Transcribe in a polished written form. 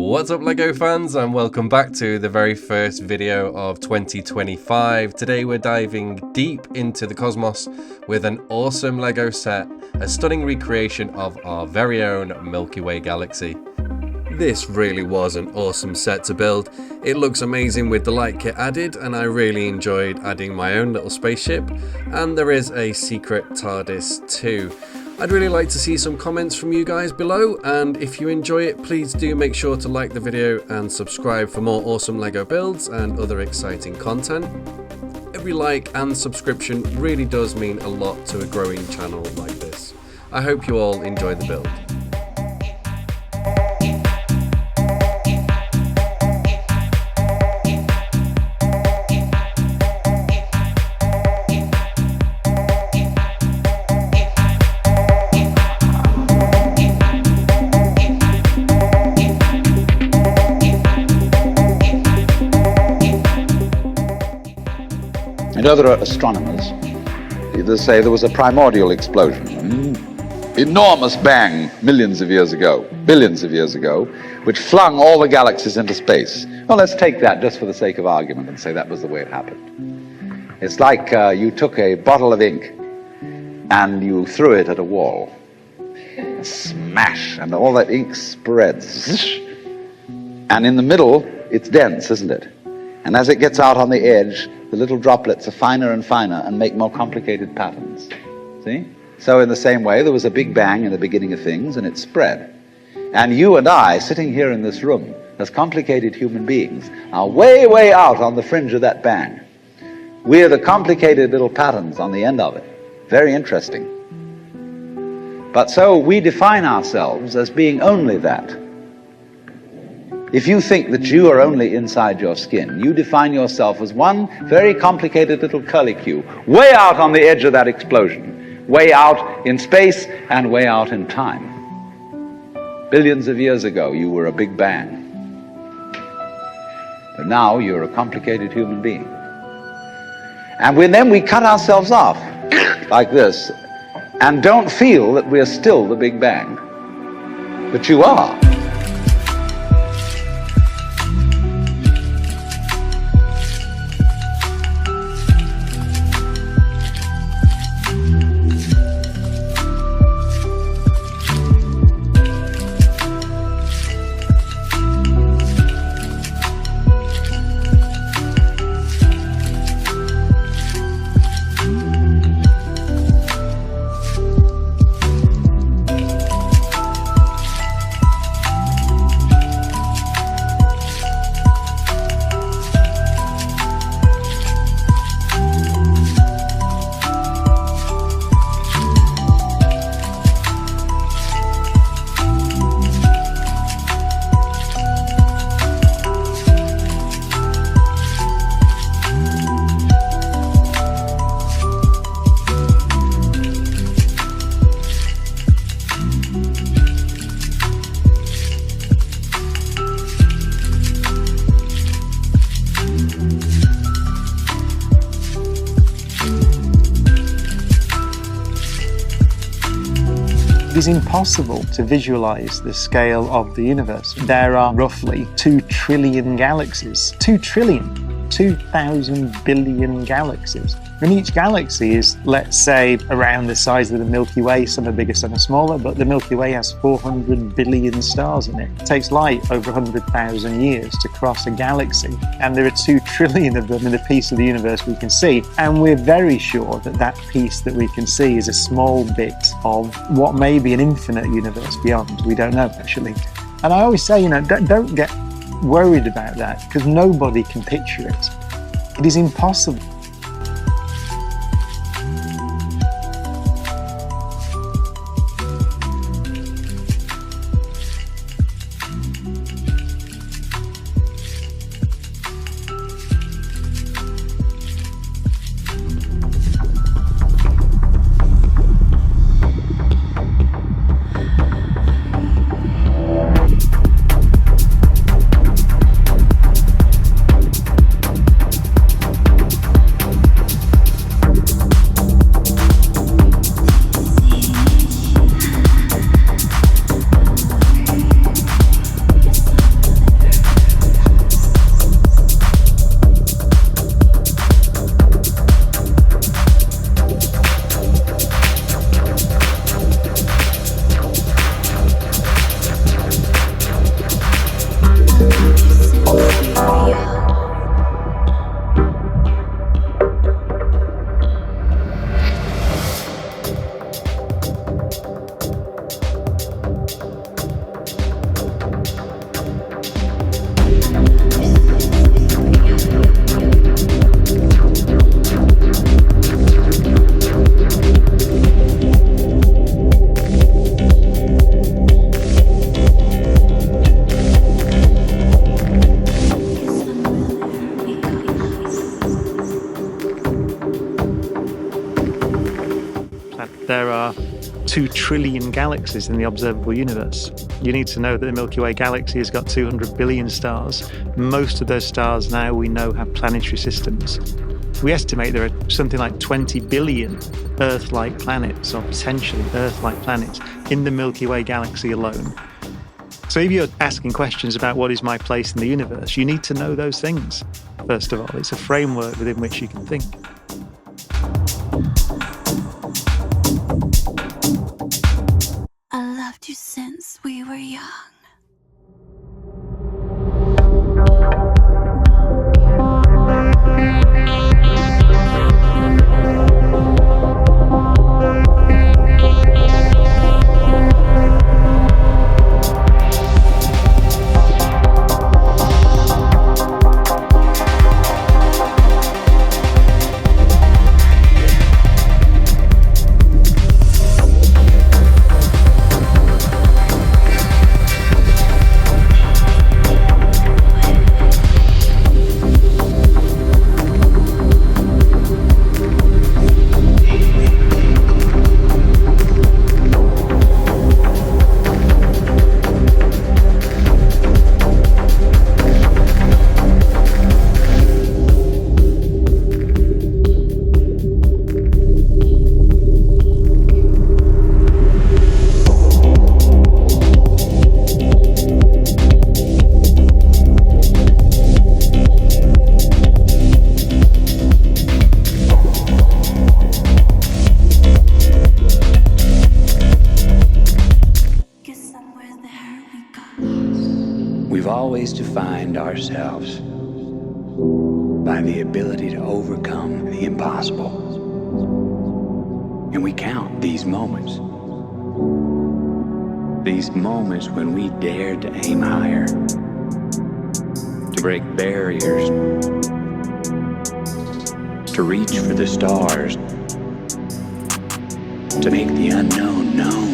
What's up LEGO fans, and welcome back to the very first video of 2025. Today we're diving deep into the cosmos with an awesome LEGO set, a stunning recreation of our very own Milky Way galaxy. This really was an awesome set to build. It looks amazing with the light kit added, and I really enjoyed adding my own little spaceship, and there is a secret TARDIS too. I'd really like to see some comments from you guys below, and if you enjoy it, please do make sure to like the video and subscribe for more awesome LEGO builds and other exciting content. Every like and subscription really does mean a lot to a growing channel like this. I hope you all enjoy the build. And other astronomers either say there was a primordial explosion, an enormous bang millions of years ago, billions of years ago, which flung all the galaxies into space. Well, let's take that just for the sake of argument and say that was the way it happened. It's like you took a bottle of ink and you threw it at a wall. Smash, and all that ink spreads. And in the middle, it's dense, isn't it? And as it gets out on the edge, the little droplets are finer and finer and make more complicated patterns. See? So in the same way, there was a big bang in the beginning of things, and it spread. And you and I, sitting here in this room, as complicated human beings, are way, way out on the fringe of that bang. We're the complicated little patterns on the end of it. Very interesting. But so we define ourselves as being only that. If you think that you are only inside your skin, you define yourself as one very complicated little curlicue, way out on the edge of that explosion, way out in space and way out in time. Billions of years ago, you were a big bang. But now you're a complicated human being. And then we cut ourselves off, like this, and don't feel that we're still the Big Bang. But you are. It is impossible to visualize the scale of the universe. There are roughly 2 trillion galaxies. 2 trillion. 2,000 billion galaxies. And each galaxy is, let's say, around the size of the Milky Way. Some are bigger, some are smaller, but the Milky Way has 400 billion stars in it. It takes light over 100,000 years to cross a galaxy, and there are 2 trillion of them in the piece of the universe we can see. And we're very sure that that piece that we can see is a small bit of what may be an infinite universe beyond. We don't know, actually. And I always say, don't get worried about that, because nobody can picture it. It is impossible. 2 trillion galaxies in the observable universe. You need to know that the Milky Way galaxy has got 200 billion stars. Most of those stars now we know have planetary systems. We estimate there are something like 20 billion Earth-like planets, or potentially Earth-like planets, in the Milky Way galaxy alone. So if you're asking questions about what is my place in the universe, you need to know those things. First of all, it's a framework within which you can think. I loved you since we were young. We've always defined ourselves by the ability to overcome the impossible. And we count these moments. These moments when we dared to aim higher, to break barriers, to reach for the stars, to make the unknown known.